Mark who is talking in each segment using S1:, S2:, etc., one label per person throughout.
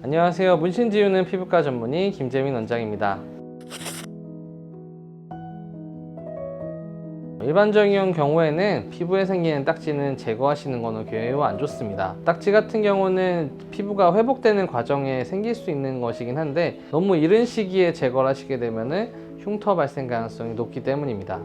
S1: 안녕하세요. 문신 지우는 피부과 전문의 김재민 원장입니다. 일반적인 경우에는 피부에 생기는 딱지는 제거하시는 것은 매우 안 좋습니다. 딱지 같은 경우는 피부가 회복되는 과정에 생길 수 있는 것이긴 한데 너무 이른 시기에 제거를 하시게 되면 흉터 발생 가능성이 높기 때문입니다.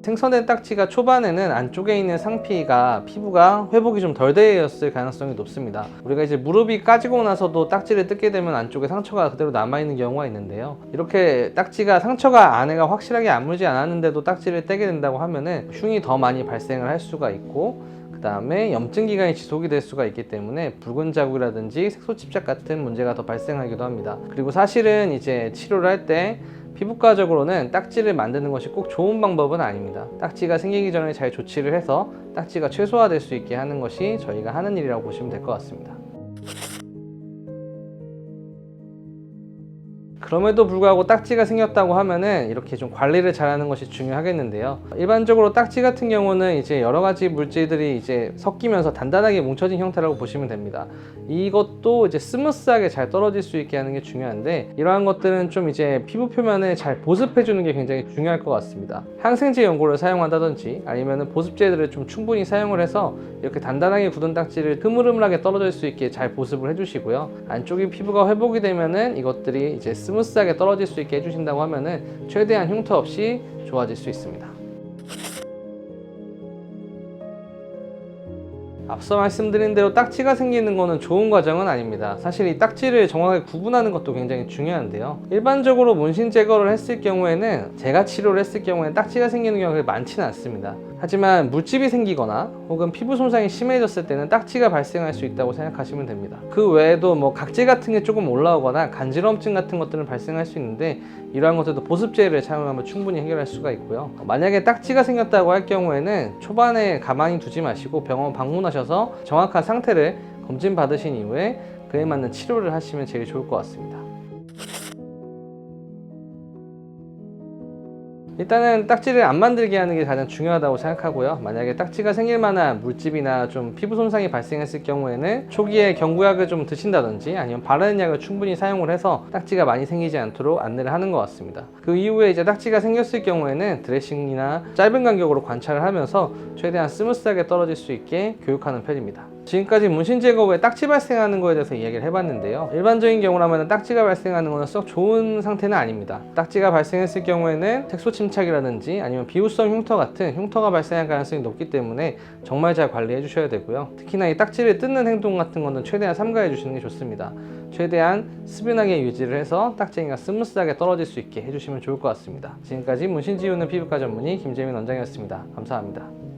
S1: 생성된 딱지가 초반에는 안쪽에 있는 상피가 피부가 회복이 좀 덜 되었을 가능성이 높습니다. 우리가 이제 무릎이 까지고 나서도 딱지를 뜯게 되면 안쪽에 상처가 그대로 남아있는 경우가 있는데요. 이렇게 딱지가 상처가 안에가 확실하게 아물지 않았는데도 딱지를 떼게 된다고 하면은 흉이 더 많이 발생을 할 수가 있고, 그 다음에 염증 기간이 지속이 될 수가 있기 때문에 붉은 자국이라든지 색소 집착 같은 문제가 더 발생하기도 합니다. 그리고 사실은 이제 치료를 할 때 피부과적으로는 딱지를 만드는 것이 꼭 좋은 방법은 아닙니다. 딱지가 생기기 전에 잘 조치를 해서 딱지가 최소화될 수 있게 하는 것이 저희가 하는 일이라고 보시면 될 것 같습니다. 그럼에도 불구하고 딱지가 생겼다고 하면은 이렇게 좀 관리를 잘하는 것이 중요하겠는데요. 일반적으로 딱지 같은 경우는 이제 여러 가지 물질들이 이제 섞이면서 단단하게 뭉쳐진 형태라고 보시면 됩니다. 이것도 이제 스무스하게 잘 떨어질 수 있게 하는 게 중요한데, 이러한 것들은 좀 이제 피부 표면을 잘 보습해 주는 게 굉장히 중요할 것 같습니다. 항생제 연고를 사용한다든지 아니면은 보습제들을 좀 충분히 사용을 해서 이렇게 단단하게 굳은 딱지를 흐물흐물하게 떨어질 수 있게 잘 보습을 해주시고요. 안쪽이 피부가 회복이 되면은 이것들이 이제 스무스하게 떨어질 수 있게 해주신다고 하면은 최대한 흉터 없이 좋아질 수 있습니다. 앞서 말씀드린 대로 딱지가 생기는 것은 좋은 과정은 아닙니다. 사실 이 딱지를 정확하게 구분하는 것도 굉장히 중요한데요. 일반적으로 문신 제거를 했을 경우에는, 제가 치료를 했을 경우에는 딱지가 생기는 경우가 많지는 않습니다. 하지만 물집이 생기거나 혹은 피부 손상이 심해졌을 때는 딱지가 발생할 수 있다고 생각하시면 됩니다. 그 외에도 뭐 각질 같은 게 조금 올라오거나 간지럼증 같은 것들은 발생할 수 있는데, 이러한 것들도 보습제를 사용하면 충분히 해결할 수가 있고요. 만약에 딱지가 생겼다고 할 경우에는 초반에 가만히 두지 마시고 병원 방문하셔서 정확한 상태를 검진 받으신 이후에 그에 맞는 치료를 하시면 제일 좋을 것 같습니다. 일단은 딱지를 안 만들게 하는 게 가장 중요하다고 생각하고요. 만약에 딱지가 생길 만한 물집이나 좀 피부 손상이 발생했을 경우에는 초기에 경구약을 좀 드신다든지 아니면 바르는 약을 충분히 사용을 해서 딱지가 많이 생기지 않도록 안내를 하는 것 같습니다. 그 이후에 이제 딱지가 생겼을 경우에는 드레싱이나 짧은 간격으로 관찰을 하면서 최대한 스무스하게 떨어질 수 있게 교육하는 편입니다. 지금까지 문신 제거 후에 딱지 발생하는 거에 대해서 이야기를 해봤는데요. 일반적인 경우라면 딱지가 발생하는 것은 썩 좋은 상태는 아닙니다. 딱지가 발생했을 경우에는 색소 침착이라든지 아니면 비후성 흉터 같은 흉터가 발생할 가능성이 높기 때문에 정말 잘 관리해 주셔야 되고요. 특히나 이 딱지를 뜯는 행동 같은 거는 최대한 삼가해 주시는 게 좋습니다. 최대한 스빈하게 유지를 해서 딱지가 스무스하게 떨어질 수 있게 해주시면 좋을 것 같습니다. 지금까지 문신 지우는 피부과 전문의 김재민 원장이었습니다. 감사합니다.